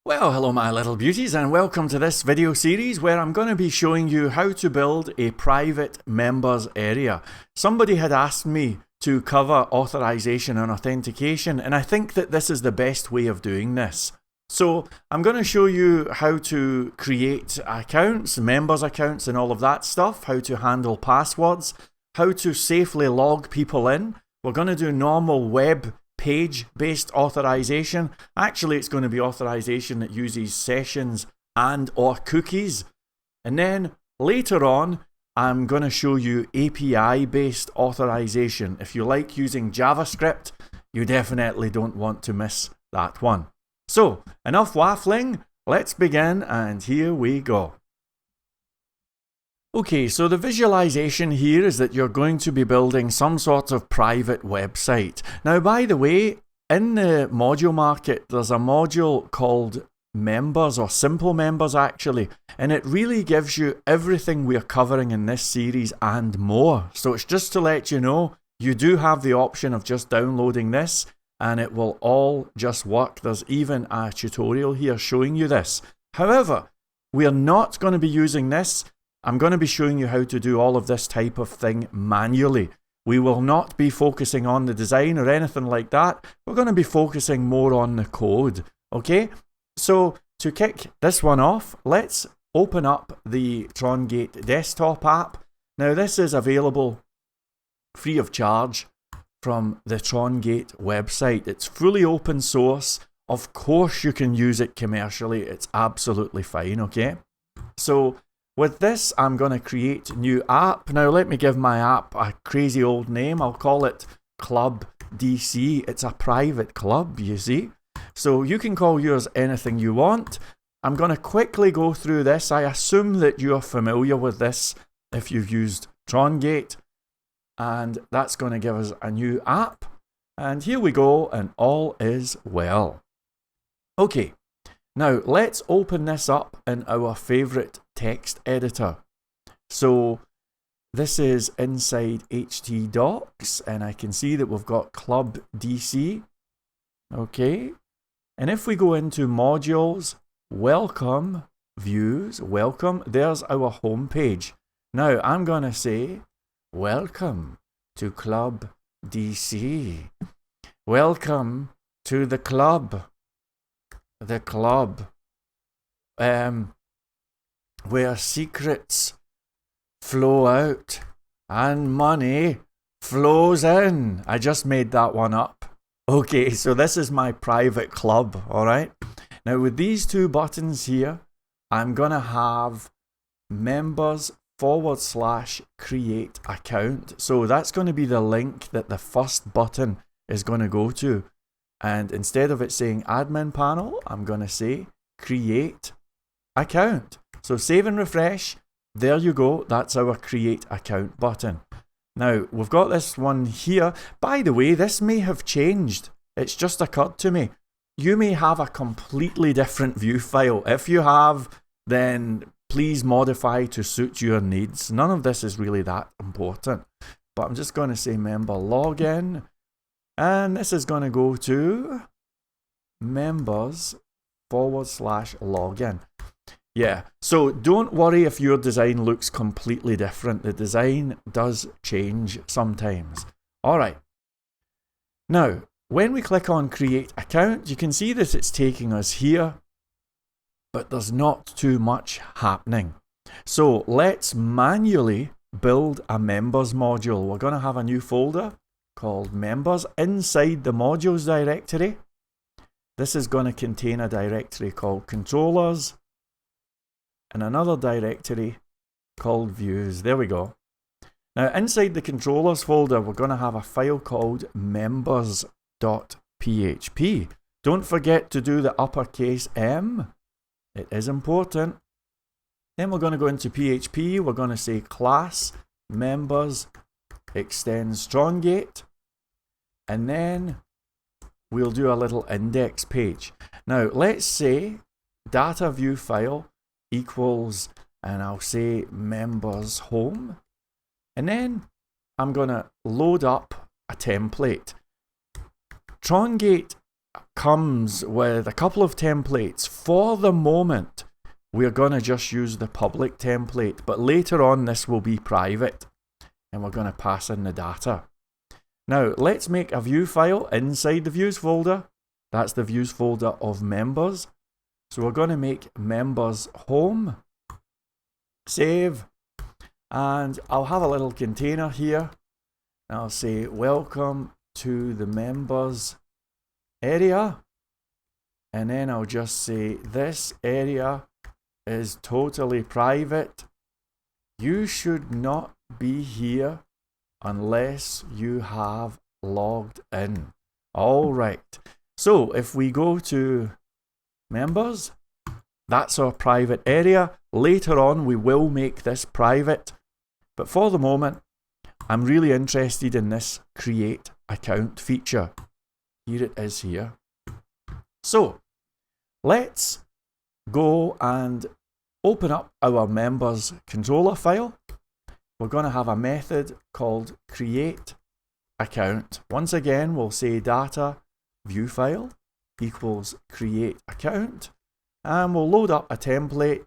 Well, hello my little beauties, and welcome to this video series where I'm going to be showing you how to build a private members area. Somebody had asked me to cover authorization and authentication, and I think that this is the best way of doing this. So I'm going to show you how to create accounts, members accounts and all of that stuff, how to handle passwords, how to safely log people in. We're going to do normal web page-based authorization. Actually, it's going to be authorization that uses sessions and or cookies. And then later on, I'm going to show you API-based authorization. If you like using JavaScript, you definitely don't want to miss that one. So, enough waffling, let's begin, and here we go. Okay, so the visualization here is that you're going to be building some sort of private website. Now, by the way, in the module market, there's a module called Members, or Simple Members actually, and it really gives you everything we're covering in this series and more. So it's just to let you know, you do have the option of just downloading this, and it will all just work. There's even a tutorial here showing you this. However, we are not going to be using this. I'm going to be showing you how to do all of this type of thing manually. We will not be focusing on the design or anything like that. We're going to be focusing more on the code. Okay? So to kick this one off, let's open up the Trongate desktop app. Now this is available free of charge from the Trongate website. It's fully open source. Of course you can use it commercially. It's absolutely fine. Okay? So with this, I'm going to create a new app. Now, let me give my app a crazy old name. I'll call it Club DC. It's a private club, you see. So you can call yours anything you want. I'm going to quickly go through this. I assume that you're familiar with this if you've used Trongate. And that's going to give us a new app. And here we go, and all is well. Okay. Now, let's open this up in our favorite text editor. So, this is inside htdocs, and I can see that we've got Club DC. Okay. And if we go into modules, welcome, views, welcome, there's our home page. Now, I'm going to say, welcome to Club DC. Welcome to the club. The club where secrets flow out and money flows in. I just made that one up. Okay, so this is my private club, alright? Now with these two buttons here, I'm gonna have members/create account. So that's going to be the link that the first button is going to go to. And instead of it saying admin panel, I'm going to say create account. So save and refresh. There you go. That's our create account button. Now we've got this one here. By the way, this may have changed. It's just occurred to me. You may have a completely different view file. If you have, then please modify to suit your needs. None of this is really that important. But I'm just going to say member login. And this is going to go to members/login. Yeah, so don't worry if your design looks completely different. The design does change sometimes. All right. Now, when we click on create account, you can see that it's taking us here, but there's not too much happening. So let's manually build a members module. We're going to have a new folder called members inside the modules directory. This is going to contain a directory called controllers and another directory called views. There we go. Now inside the controllers folder, we're going to have a file called members.php. Don't forget to do the uppercase M. It is important. Then we're going to go into PHP. We're going to say class members extends Trongate, and then we'll do a little index page. Now let's say data view file equals, and I'll say members home, and then I'm gonna load up a template. Trongate comes with a couple of templates. For the moment, we're going to just use the public template, but later on this will be private and we're going to pass in the data. Now let's make a view file inside the views folder. That's the views folder of members. So we're going to make members home, save, and I'll have a little container here. I'll say welcome to the members area, and then I'll just say this area is totally private. You should not be here unless you have logged in. All right, so if we go to members, that's our private area. Later on we will make this private, but for the moment I'm really interested in this create account feature. Here it is here. So let's go and open up our members controller file. We're going to have a method called create account. Once again, we'll say data view file equals create account, and we'll load up a template.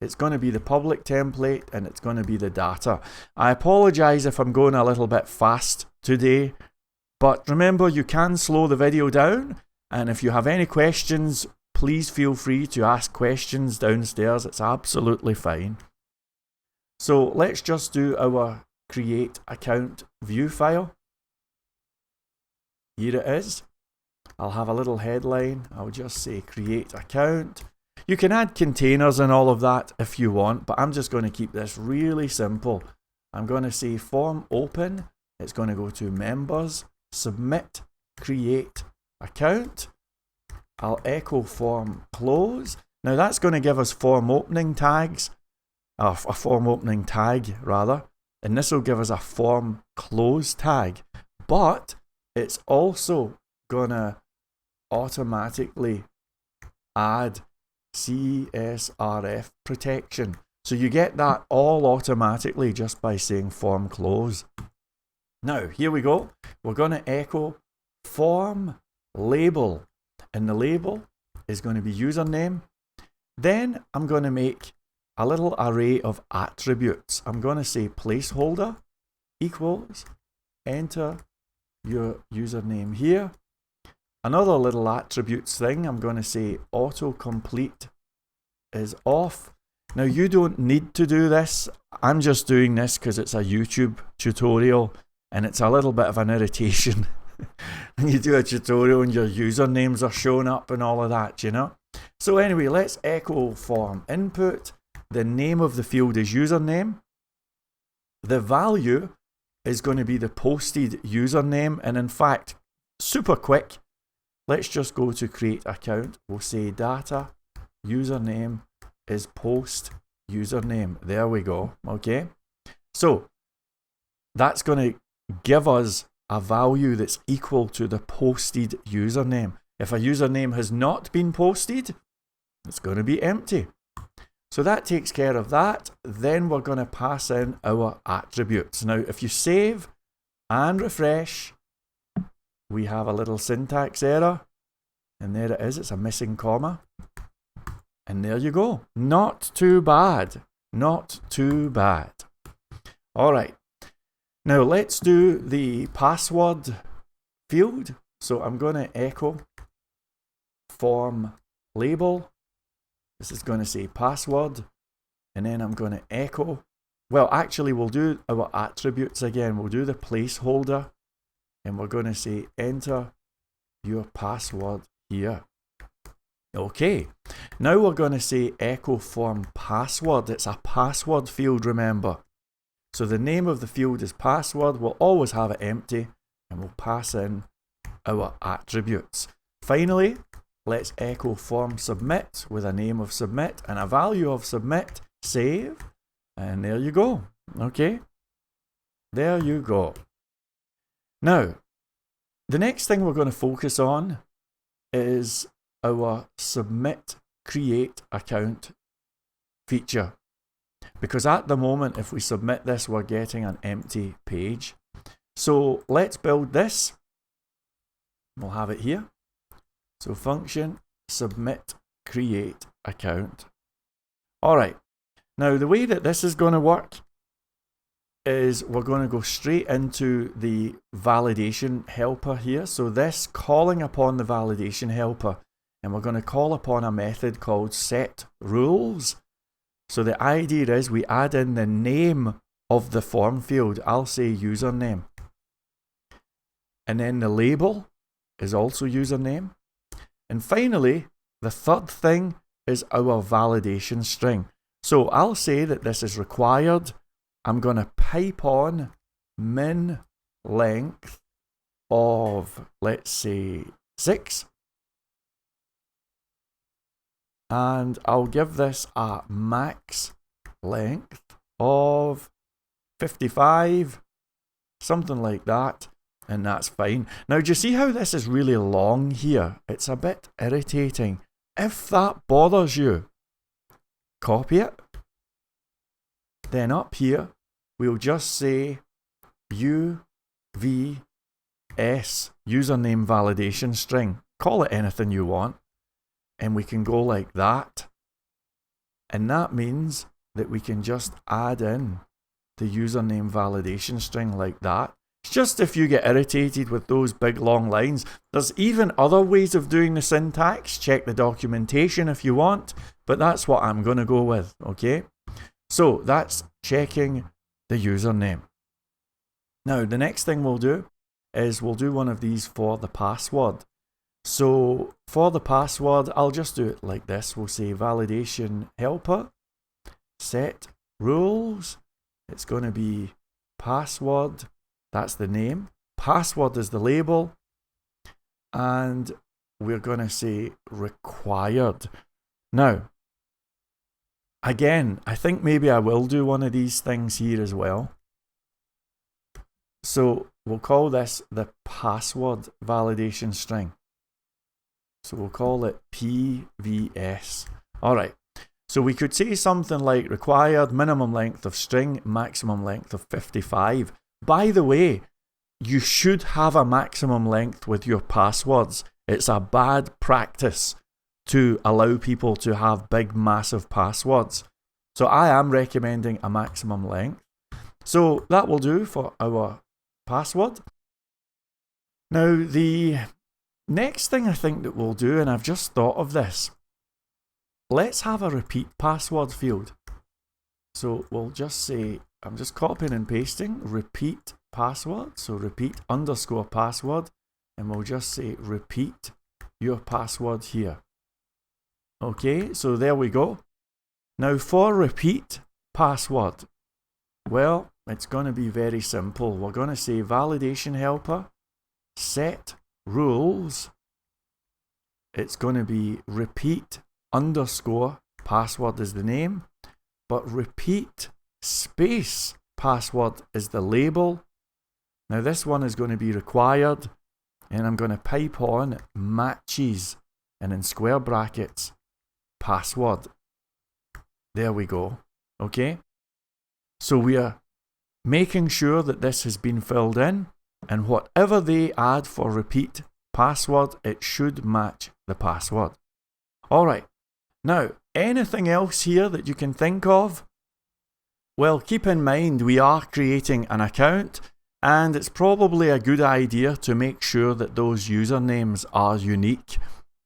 It's going to be the public template and it's going to be the data. I apologize if I'm going a little bit fast today, but remember, you can slow the video down, and if you have any questions, please feel free to ask questions downstairs. It's absolutely fine. So let's just do our create account view file. Here it is. I'll have a little headline. I'll just say create account. You can add containers and all of that if you want, but I'm just going to keep this really simple. I'm going to say form open. It's going to go to members, submit, create account. I'll echo form close. Now that's going to give us form opening tags, a form opening tag rather, and this will give us a form close tag, but it's also going to automatically add CSRF protection. So you get that all automatically just by saying form close. Now here we go. We're going to echo form label, and the label is going to be username. Then I'm going to make a little array of attributes. I'm going to say placeholder equals, enter your username here. Another little attributes thing, I'm going to say autocomplete is off. Now you don't need to do this. I'm just doing this because it's a YouTube tutorial and it's a little bit of an irritation. And you do a tutorial and your usernames are showing up and all of that, you know. So anyway, let's echo form input. The name of the field is username. The value is going to be the posted username, and in fact, super quick, let's just go to create account. We'll say data username is post username. There we go. Okay. So that's going to give us a value that's equal to the posted username. If a username has not been posted, it's going to be empty. So that takes care of that. Then we're going to pass in our attributes. Now, if you save and refresh, we have a little syntax error. And there it is. It's a missing comma. And there you go. Not too bad. Not too bad. All right. Now let's do the password field. So I'm going to echo form label. This is going to say password. And then I'm going to echo. Well, actually, we'll do our attributes again. We'll do the placeholder. And we're going to say enter your password here. Okay. Now we're going to say echo form password. It's a password field, remember. So the name of the field is password. We'll always have it empty. And we'll pass in our attributes. Finally, let's echo form submit with a name of submit and a value of submit. Save. And there you go. Okay. There you go. Now, the next thing we're going to focus on is our submit create account feature. Because at the moment, if we submit this, we're getting an empty page. So let's build this. We'll have it here. So function submit create account. Alright, now the way that this is going to work is we're going to go straight into the validation helper here. So this calling upon the validation helper, and we're going to call upon a method called set rules. So the idea is we add in the name of the form field. I'll say username. And then the label is also username. And finally, the third thing is our validation string. So I'll say that this is required. I'm going to pipe on min length of, let's say, 6. And I'll give this a max length of 55, something like that, and that's fine. Now, do you see how this is really long here? It's a bit irritating. If that bothers you, copy it. Then up here, we'll just say UVS, username validation string. Call it anything you want. And we can go like that. And that means that we can just add in the username validation string like that. It's just if you get irritated with those big long lines. There's even other ways of doing the syntax. Check the documentation if you want. But that's what I'm going to go with, okay? So that's checking the username. Now, the next thing we'll do is we'll do one of these for the password. So for the password, I'll just do it like this. We'll say validation helper, set rules. It's going to be password. That's the name. Password is the label. And we're going to say required. Now, again, I think maybe I will do one of these things here as well. So we'll call this the password validation string. So we'll call it PVS. Alright, so we could say something like required minimum length of string, maximum length of 55. By the way, you should have a maximum length with your passwords. It's a bad practice to allow people to have big, massive passwords. So I am recommending a maximum length. So that will do for our password. Now the next thing I think that we'll do, and I've just thought of this, let's have a repeat password field. So we'll just say, I'm just copying and pasting repeat password. So repeat underscore password, and we'll just say repeat your password here. Okay, so there we go. Now for repeat password, well, it's going to be very simple. We're going to say validation helper, set rules. It's going to be repeat underscore password is the name, but repeat space password is the label. Now this one is going to be required, and I'm going to pipe on matches and in square brackets password. There we go. Okay, so we are making sure that this has been filled in, and whatever they add for repeat password, it should match the password. Alright, now anything else here that you can think of? Well, keep in mind we are creating an account, and it's probably a good idea to make sure that those usernames are unique.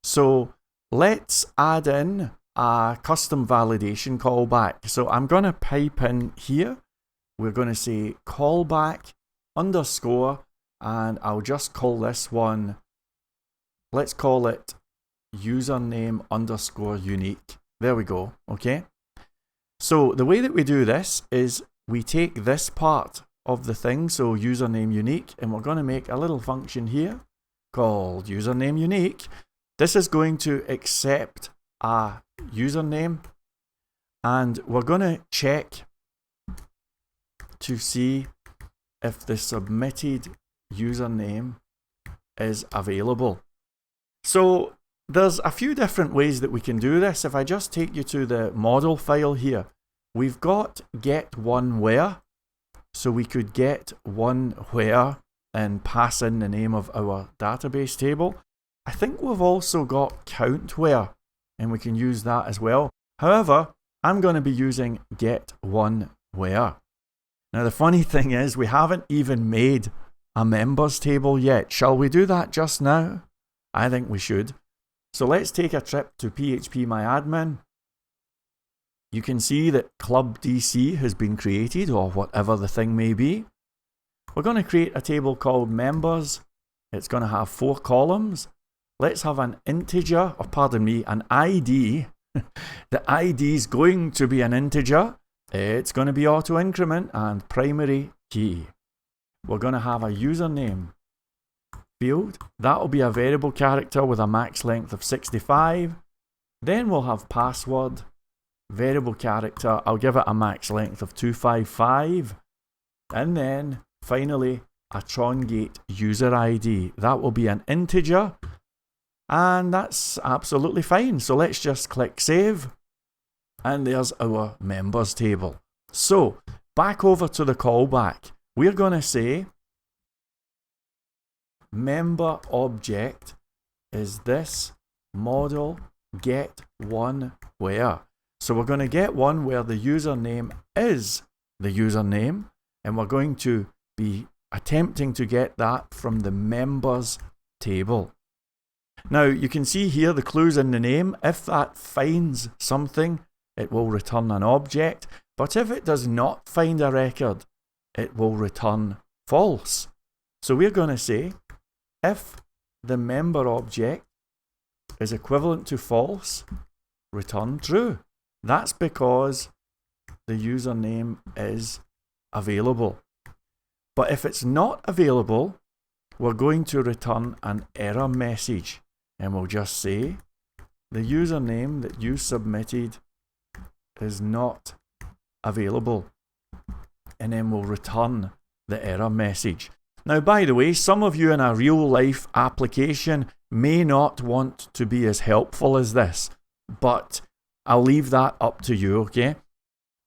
So let's add in a custom validation callback. So I'm going to pipe in here. We're going to say callback underscore, and I'll just call this one, let's call it username underscore unique. There we go. Okay. So the way that we do this is we take this part of the thing, so username unique, and we're going to make a little function here called username unique. This is going to accept a username, and we're going to check to see if the submitted username is available. So there's a few different ways that we can do this. If I just take you to the model file here, we've got get one where, so we could get one where and pass in the name of our database table. I think we've also got countware, and we can use that as well. However, I'm going to be using get1where. Now the funny thing is we haven't even made a members table yet. Shall we do that just now? I think we should. So let's take a trip to phpMyAdmin. You can see that Club DC has been created, or whatever the thing may be. We're going to create a table called members. It's going to have 4 columns. Let's have an integer, or pardon me, an ID. The ID is going to be an integer. It's going to be auto increment and primary key. We're going to have a username field. That will be a variable character with a max length of 65. Then we'll have password, variable character. I'll give it a max length of 255. And then finally a Trongate user ID. That will be an integer. And that's absolutely fine. So let's just click save. And there's our members table. So back over to the callback. We're going to say member object is this model get one where. So we're going to get one where the username is the username, and we're going to be attempting to get that from the members table. Now you can see here the clues in the name. If that finds something, it will return an object, but if it does not find a record, it will return false. So we're going to say if the member object is equivalent to false, return true. That's because the username is available. But if it's not available, we're going to return an error message, and we'll just say the username that you submitted is not available, and then we'll return the error message. Now, by the way, some of you in a real life application may not want to be as helpful as this, but I'll leave that up to you, okay?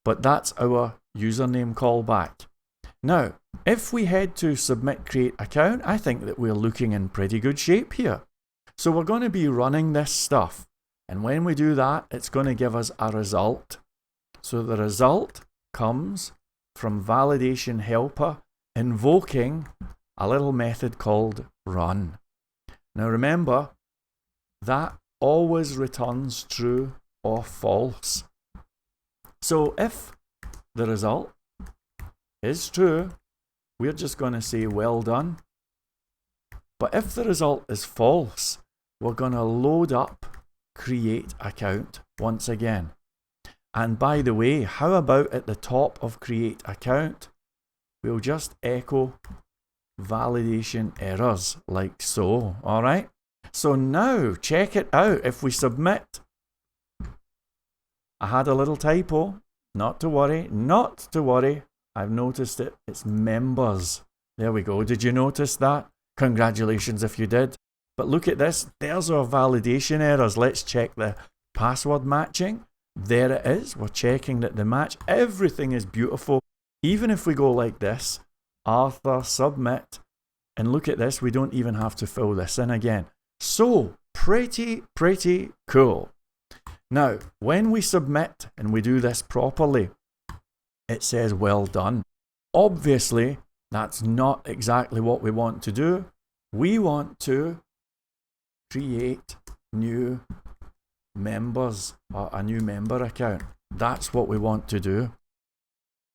But that's our username callback. Now, if we head to submit create account, I think that we're looking in pretty good shape here. So we're going to be running this stuff, and when we do that, it's going to give us a result. So the result comes from validation helper invoking a little method called run. Now remember, that always returns true or false. So if the result is true, we're just going to say well done. But if the result is false, we're going to load up create account once again. And by the way, how about at the top of create account, we'll just echo validation errors like so. All right. So now check it out. If we submit, I had a little typo. Not to worry, not to worry. I've noticed it. It's members. There we go. Did you notice that? Congratulations if you did. But look at this. There's our validation errors. Let's check the password matching. There it is. We're checking that the match. Everything is beautiful. Even if we go like this, author, submit, and look at this, we don't even have to fill this in again. So pretty cool. Now, when we submit and we do this properly, it says well done. Obviously, that's not exactly what we want to do. We want to create new members, or a new member account. That's what we want to do.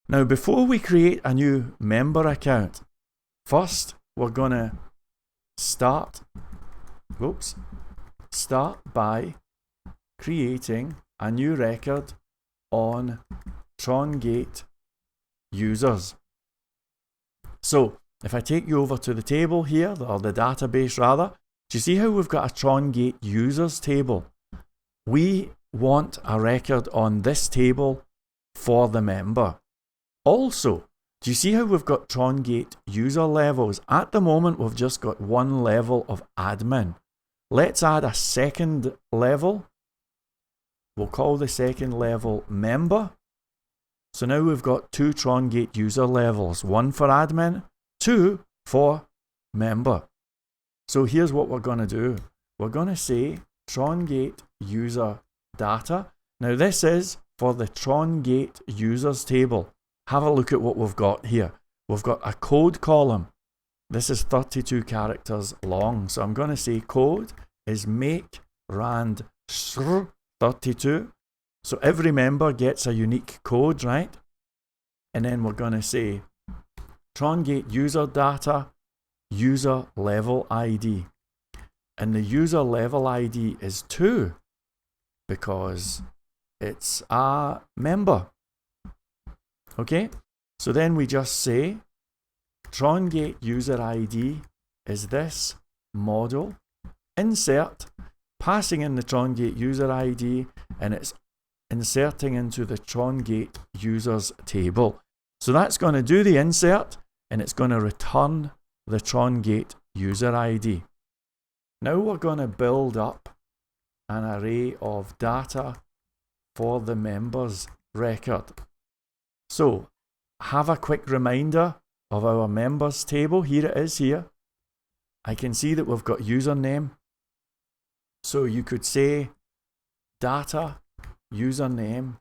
Now, before we create a new member account, first we're going to start by creating a new record on Trongate users. So if I take you over to the table here, or the database rather, do you see how we've got a Trongate users table? We want a record on this table for the member. Also, do you see how we've got Trongate user levels? At the moment, we've just got one level of admin. Let's add a second level. We'll call the second level member. So now we've got 2 Trongate user levels, 1 for admin, 2 for member. So here's what we're going to do. we're going to say Trongate user data. Now this is for the Trongate users table. Have a look at what we've got here. We've got a code column. This is 32 characters long. So I'm going to say code is make rand 32. So every member gets a unique code, right? And then we're going to say Trongate user data, user level ID. And the user level ID is 2 because it's a member. Okay, so then we just say Trongate user ID is this model, insert, passing in the Trongate user ID, and it's inserting into the Trongate users table. So that's going to do the insert, and it's going to return the Trongate user ID. Now we're going to build up an array of data for the members record. So have a quick reminder of our members table. Here it is here. I can see that we've got username. So you could say data username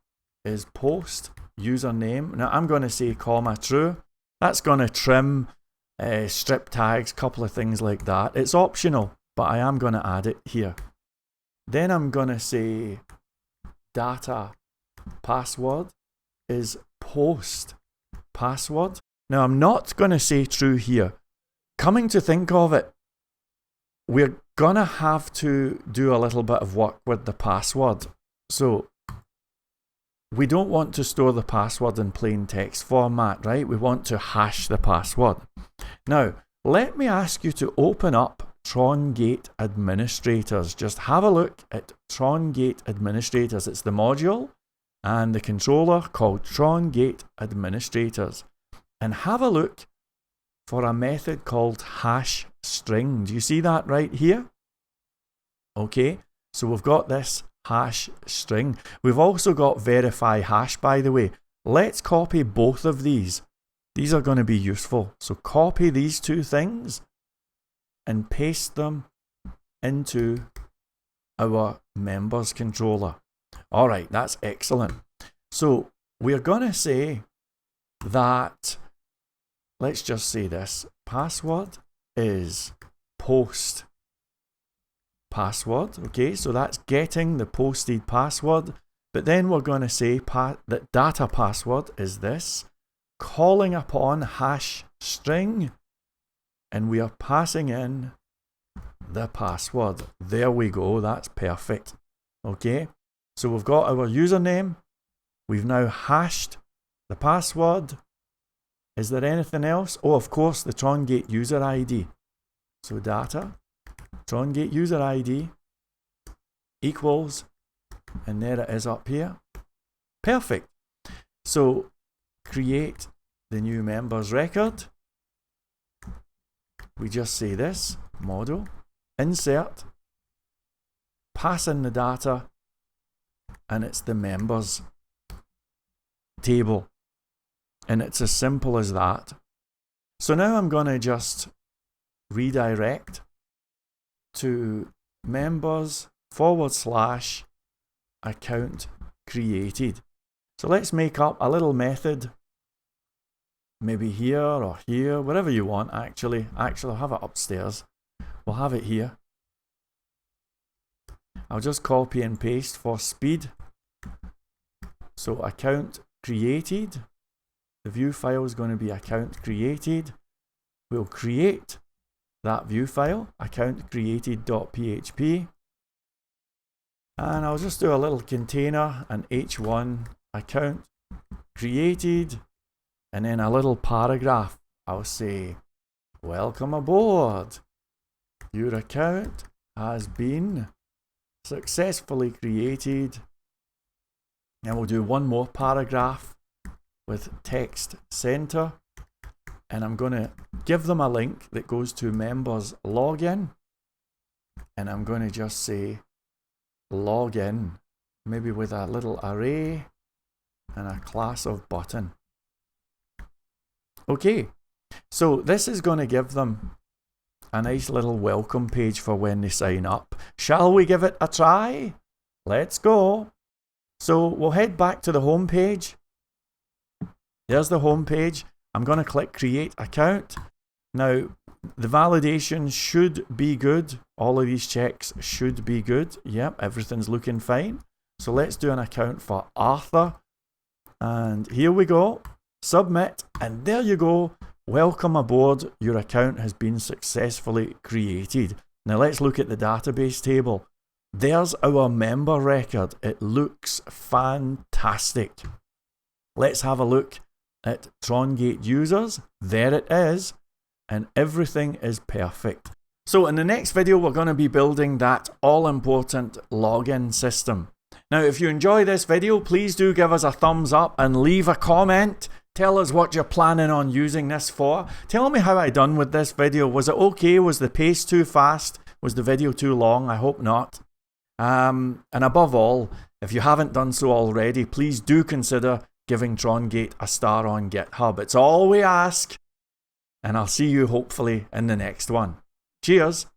is post username. Now I'm going to say comma true. That's going to trim strip tags, couple of things like that. It's optional, but I am going to add it here. Then I'm going to say data password is post password. Now I'm not going to say true here. Coming to think of it, we're going to have to do a little bit of work with the password. So we don't want to store the password in plain text format, right? We want to hash the password. Now, let me ask you to open up Trongate administrators. Just have a look at Trongate administrators. It's the module and the controller called Trongate administrators. And have a look for a method called hash string. Do you see that right here? Okay, so we've got this hash string. We've also got verify hash, by the way. Let's copy both of these. These are going to be useful. So copy these two things and paste them into our members controller. All right, that's excellent. So we're going to say that, let's just say this, password is post password. Okay, so that's getting the posted password. But then we're going to say that data password is this, calling upon hash string, and we are passing in the password. There we go, that's perfect. Okay, so we've got our username. We've now hashed the password. Is there anything else? Oh, of course, the Trongate user ID. So data, Trongate user ID equals, and there it is up here. Perfect. So create the new members record. We just say this, model, insert, pass in the data, and it's the members table. And it's as simple as that. So now I'm going to just redirect to members / account created. So let's make up a little method, maybe here or here, wherever you want. Actually I'll have it upstairs. We'll have it here. I'll just copy and paste for speed. So account created. The view file is going to be account created. We'll create that view file, account created.php. And I'll just do a little container, an h1 account created, and then a little paragraph. I'll say, welcome aboard. Your account has been successfully created. And we'll do one more paragraph with text center, and I'm going to give them a link that goes to members login, and I'm going to just say login, maybe with a little array and a class of button. Okay, so this is going to give them a nice little welcome page for when they sign up. Shall we give it a try? Let's go. So we'll head back to the home page. There's the home page. I'm going to click create account. Now, the validation should be good. All of these checks should be good. Yep, everything's looking fine. So let's do an account for Arthur. And here we go. Submit. And there you go. Welcome aboard. Your account has been successfully created. Now let's look at the database table. There's our member record. It looks fantastic. Let's have a look at Trongate users. There it is. And everything is perfect. So in the next video, we're going to be building that all-important login system. Now, if you enjoy this video, please do give us a thumbs up and leave a comment. Tell us what you're planning on using this for. Tell me how I done with this video. Was it okay? Was the pace too fast? Was the video too long? I hope not. And above all, if you haven't done so already, please do consider giving Trongate a star on GitHub. It's all we ask. And I'll see you hopefully in the next one. Cheers!